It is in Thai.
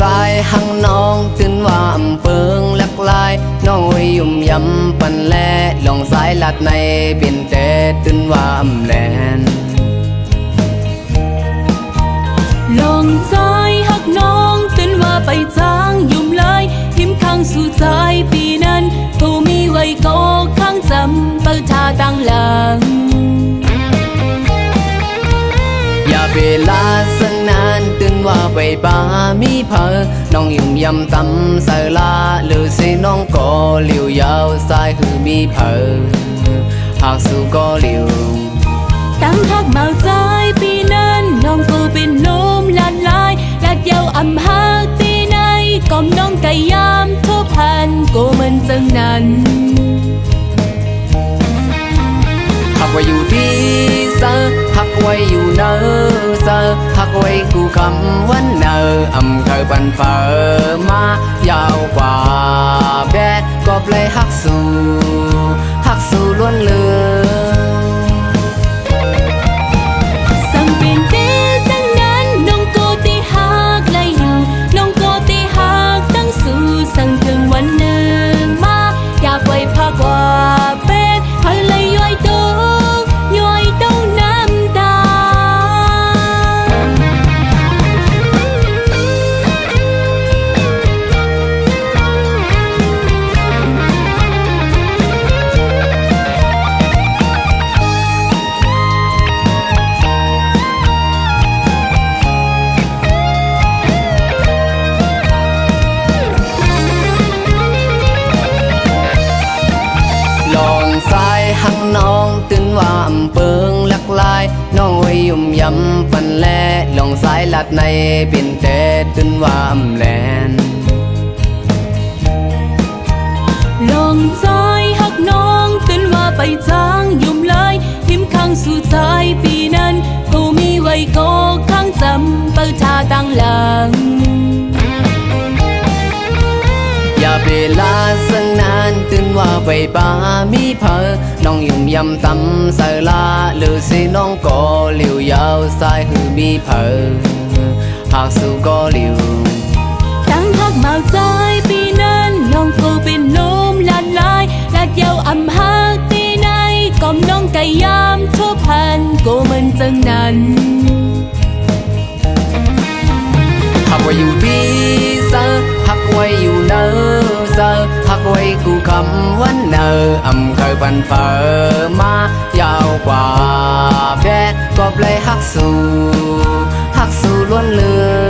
สายหังน้องตื่นว่าอำเปิงหลักลายน้องไว้ยุ่มยำปันแลลองสายลัดในบินแต่ตื่นว่าอำแลนลองใจหักน้องตื่นว่าไปจางยุ่มเลยทิมข้างสู่ใจปีนั้นผู้มีไว้ก็ข้างจำเปิดทาตั้งหลังอย่าเวลาสักนานตื่นว่าไปป่ามีเพอน้องยุ่มยำตำใส่ลาหรือสิน้องก็เหลียวยาวสายคือมีเพอหากสู่ก็เหลียวตั้งหักเมาใจปีนั้นน้องกูเป็นลมลานลายลัดเยาวอำหักตีในก้มน้องไก่ยามทุพันกูมันจังนั้นหักไว้อยู่ที่เซอหักไว้อยู่เนอเซอหักไว้กูคำวันเนออำเคยปันเฟอมายาวกว่าแบดก็เปลยหักสู่ล้วนเลือสั่งเปลี่ยนเต้ตั้งนั้นน้องกูตีหักไล่อยู่น้องกูตีหักตั้งสู่สั่งถึงวันหนึ่งมาอยากไว้พักว่าเป็นใครเลยย้อยตัวน้ำตาลองสายหักน้องตื่นว่าอำเปิงหลักลายน้องไว้ยุ่มยำปันแลลองสายลัดในบินแต่ตื่นว่าอำแลนลองใจหักน้องตื่นว่าไปจางยุ่มเลยทิมข้างสู่ใจปีนั้นกูมีไว้ก็ข้างจำเปิดทาตั้งหลังอย่าเวลาสักนานตื่นว่าไปป่ามีเพอน้องยุ่มยำตำใส่ลาหรือสิน้องก็เหลียวยาวสายคือมีเพอหากสู่ก็เหลียวตั้งหักเมาใจปีนั้นน้องกูเป็นลมลานลายลัดเยาวอำหักตีในก้มน้องไก่ยามทุพันกูมันจังนั้นหักไว้อยู่ที่เซอหักไว้อยู่เนอเซอหักไว้กูคำวันเนออำเคยปันเฟอมายาวกว่าแบดก็เปลยหักสู่ล้วนเลือ